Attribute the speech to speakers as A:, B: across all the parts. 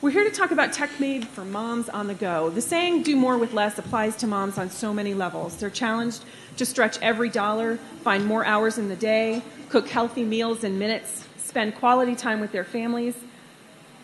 A: We're here to talk about tech made for moms on the go. The saying, do more with less, applies to moms on so many levels. They're challenged to stretch every dollar, find more hours in the day, cook healthy meals in minutes, spend quality time with their families,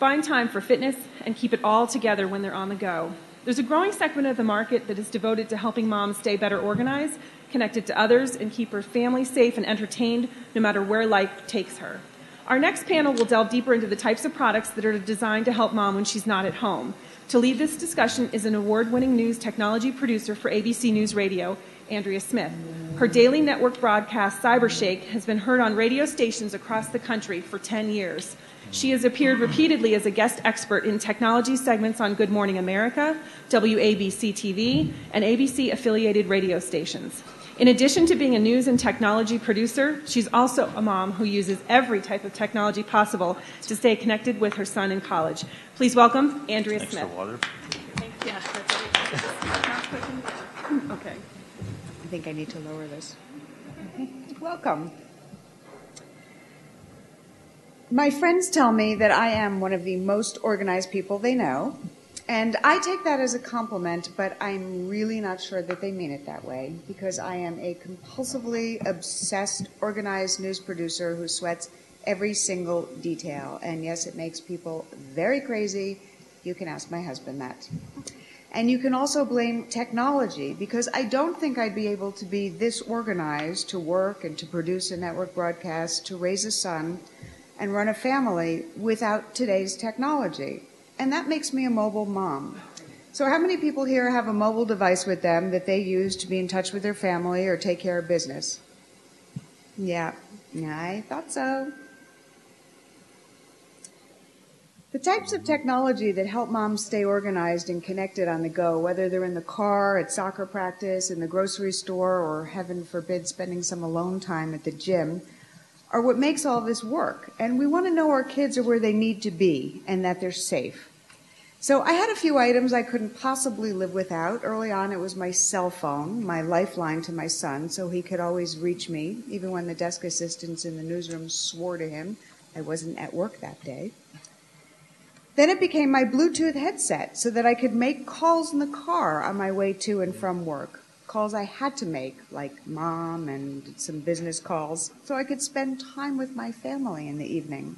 A: find time for fitness, and keep it all together when they're on the go. There's a growing segment of the market that is devoted to helping moms stay better organized, connected to others, and keep her family safe and entertained no matter where life takes her. Our next panel will delve deeper into the types of products that are designed to help mom when she's not at home. To lead this discussion is an award-winning news technology producer for ABC News Radio, Andrea Smith. Her daily network broadcast, Cybershake, has been heard on radio stations across the country for 10 years. She has appeared repeatedly as a guest expert in technology segments on Good Morning America, WABC TV, and ABC-affiliated radio stations. In addition to being a news and technology producer, she's also a mom who uses every type of technology possible to stay connected with her son in college. Please welcome Andrea Smith.
B: Thanks for water.
A: Yeah, okay.
C: I think I need to lower this. Welcome. My friends tell me that I am one of the most organized people they know, and I take that as a compliment, but I'm really not sure that they mean it that way, because I am a compulsively obsessed, organized news producer who sweats every single detail. And yes, it makes people very crazy. You can ask my husband that. And you can also blame technology, because I don't think I'd be able to be this organized to work and to produce a network broadcast, to raise a son, and run a family without today's technology. And that makes me a mobile mom. So how many people here have a mobile device with them that they use to be in touch with their family or take care of business? Yeah, I thought so. The types of technology that help moms stay organized and connected on the go, whether they're in the car, at soccer practice, in the grocery store, or heaven forbid, spending some alone time at the gym, are what makes all this work. And we want to know our kids are where they need to be and that they're safe. So I had a few items I couldn't possibly live without. Early on, it was my cell phone, my lifeline to my son, so he could always reach me, even when the desk assistants in the newsroom swore to him I wasn't at work that day. Then it became my Bluetooth headset so that I could make calls in the car on my way to and from work. Calls I had to make, like mom and some business calls, so I could spend time with my family in the evening.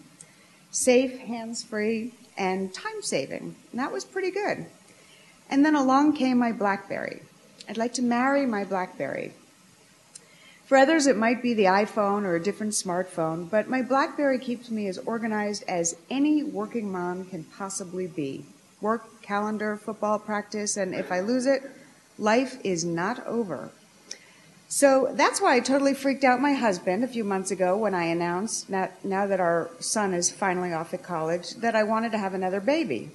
C: Safe, hands-free, and time-saving. And that was pretty good. And then along came my BlackBerry. I'd like to marry my BlackBerry. For others, it might be the iPhone or a different smartphone, but my BlackBerry keeps me as organized as any working mom can possibly be. Work, calendar, football practice, and if I lose it, life is not over. So that's why I totally freaked out my husband a few months ago when I announced, now that our son is finally off at college, that I wanted to have another baby.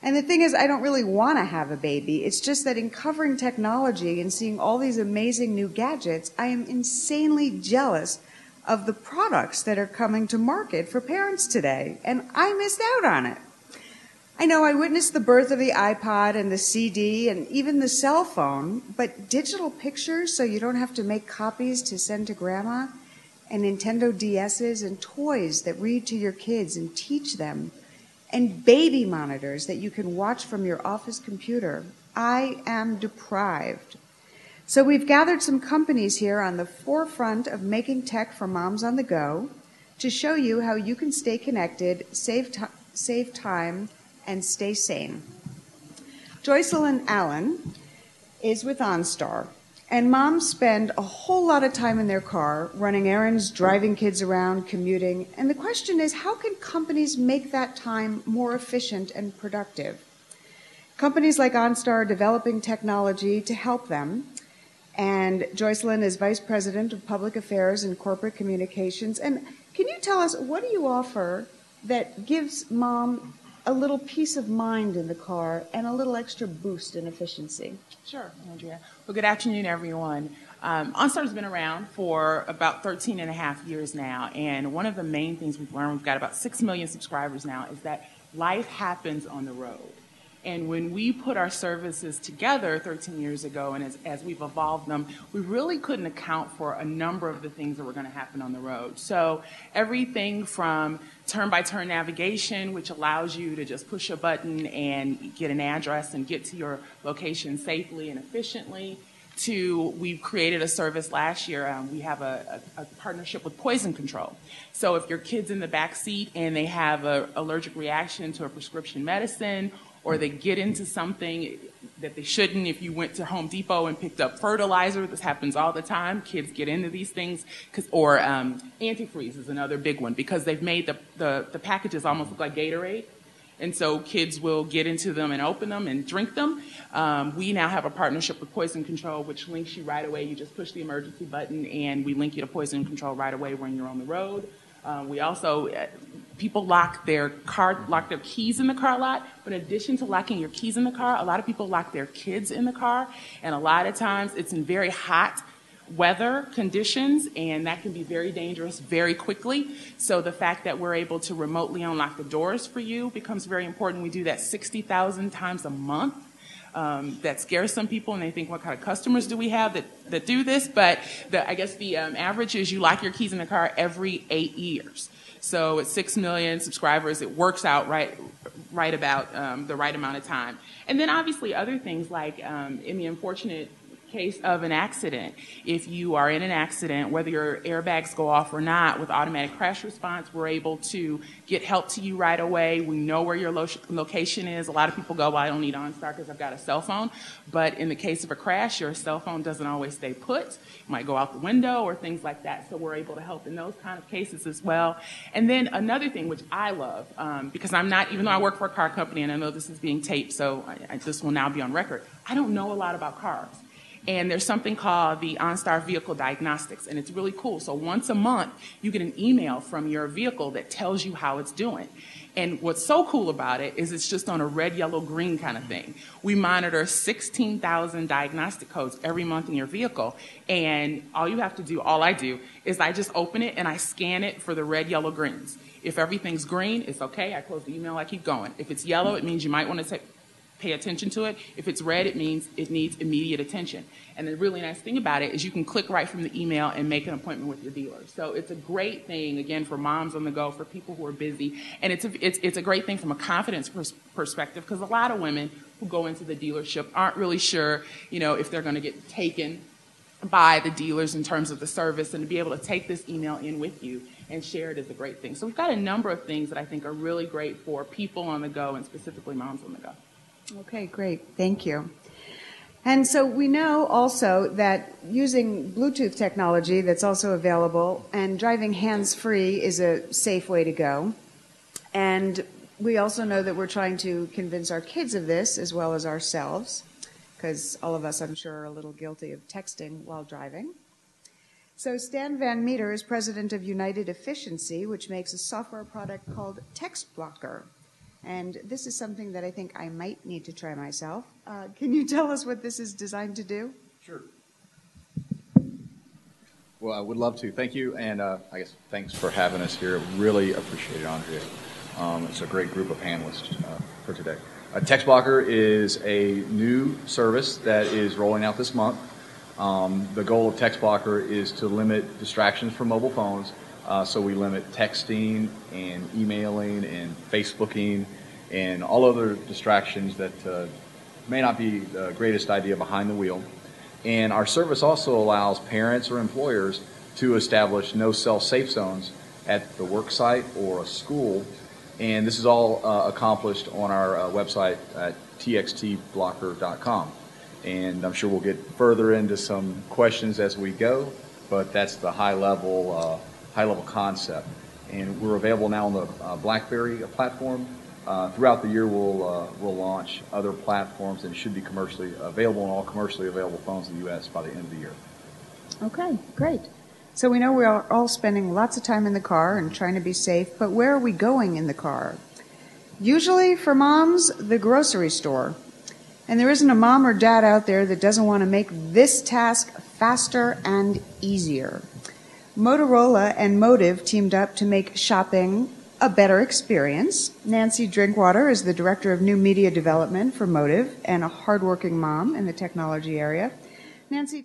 C: And the thing is, I don't really want to have a baby. It's just that in covering technology and seeing all these amazing new gadgets, I am insanely jealous of the products that are coming to market for parents today. And I missed out on it. I know I witnessed the birth of the iPod and the CD and even the cell phone, but digital pictures so you don't have to make copies to send to grandma, and Nintendo DS's and toys that read to your kids and teach them, and baby monitors that you can watch from your office computer. I am deprived. So we've gathered some companies here on the forefront of making tech for moms on the go to show you how you can stay connected, save time, and stay sane. Jocelyn Allen is with OnStar, and moms spend a whole lot of time in their car running errands, driving kids around, commuting, and the question is, how can companies make that time more efficient and productive? Companies like OnStar are developing technology to help them, and Jocelyn is Vice President of Public Affairs and Corporate Communications. And can you tell us, what do you offer that gives mom a little peace of mind in the car and a little extra boost in efficiency?
D: Sure, Andrea. Well, good afternoon, everyone. OnStar's been around for about 13 and a half years now, and one of the main things we've learned, we've got about 6 million subscribers now, is that life happens on the road. And when we put our services together 13 years ago, and as we've evolved them, we really couldn't account for a number of the things that were going to happen on the road. So everything from turn-by-turn navigation, which allows you to just push a button and get an address and get to your location safely and efficiently, to we've created a service last year. We have a partnership with poison control. So if your kid's in the back seat and they have an allergic reaction to a prescription medicine, or they get into something that they shouldn't, if you went to Home Depot and picked up fertilizer, this happens all the time, kids get into these things, or antifreeze is another big one, because they've made the packages almost look like Gatorade. And so kids will get into them and open them and drink them. We now have a partnership with Poison Control, which links you right away. You just push the emergency button, and we link you to Poison Control right away when you're on the road. We also, people lock their keys in the car a lot, but in addition to locking your keys in the car, a lot of people lock their kids in the car, and a lot of times it's in very hot weather conditions, and that can be very dangerous very quickly. So the fact that we're able to remotely unlock the doors for you becomes very important. We do that 60,000 times a month. That scares some people, and they think, what kind of customers do we have that do this? But I guess the average is you lock your keys in the car every 8 years. So at 6 million subscribers, it works out right about the right amount of time. And then obviously other things like in the unfortunate case of an accident, if you are in an accident, whether your airbags go off or not, with automatic crash response, we're able to get help to you right away. We know where your location is. A lot of people go, well, I don't need OnStar because I've got a cell phone. But in the case of a crash, your cell phone doesn't always stay put. It might go out the window or things like that. So we're able to help in those kind of cases as well. And then another thing which I love, because I'm not, even though I work for a car company and I know this is being taped, so this will now be on record, I don't know a lot about cars. And there's something called the OnStar Vehicle Diagnostics, and it's really cool. So once a month, you get an email from your vehicle that tells you how it's doing. And what's so cool about it is it's just on a red, yellow, green kind of thing. We monitor 16,000 diagnostic codes every month in your vehicle, and all I do, is I just open it and I scan it for the red, yellow, greens. If everything's green, it's okay. I close the email, I keep going. If it's yellow, it means you might want to pay attention to it. If it's red, it means it needs immediate attention. And the really nice thing about it is you can click right from the email and make an appointment with your dealer. So it's a great thing, again, for moms on the go, for people who are busy. And it's a great thing from a confidence perspective, because a lot of women who go into the dealership aren't really sure, if they're going to get taken by the dealers in terms of the service, and to be able to take this email in with you and share it is a great thing. So we've got a number of things that I think are really great for people on the go, and specifically moms on the go.
C: Okay, great. Thank you. And so we know also that using Bluetooth technology that's also available and driving hands-free is a safe way to go. And we also know that we're trying to convince our kids of this as well as ourselves, because all of us, I'm sure, are a little guilty of texting while driving. So Stan Van Meter is president of United Efficiency, which makes a software product called Text Blocker. And this is something that I think I might need to try myself. Can you tell us what this is designed to do?
B: Sure. Well, I would love to. Thank you, and I guess thanks for having us here. Really appreciate it, Andrea. It's a great group of panelists for today. Text Blocker is a new service that is rolling out this month. The goal of Text Blocker is to limit distractions from mobile phones. So we limit texting and emailing and Facebooking and all other distractions that may not be the greatest idea behind the wheel. And our service also allows parents or employers to establish no cell safe zones at the work site or a school. And this is all accomplished on our website at txtblocker.com. And I'm sure we'll get further into some questions as we go, but that's the high-level concept. And we're available now on the BlackBerry platform. Throughout the year, we'll launch other platforms, and it should be commercially available on all commercially available phones in the U.S. by the end of the year.
C: Okay, great. So we know we are all spending lots of time in the car and trying to be safe, but where are we going in the car? Usually for moms, the grocery store. And there isn't a mom or dad out there that doesn't want to make this task faster and easier. Motorola and Modiv teamed up to make shopping a better experience. Nancy Drinkwater is the Director of New Media Development for Modiv and a hardworking mom in the technology area. Nancy,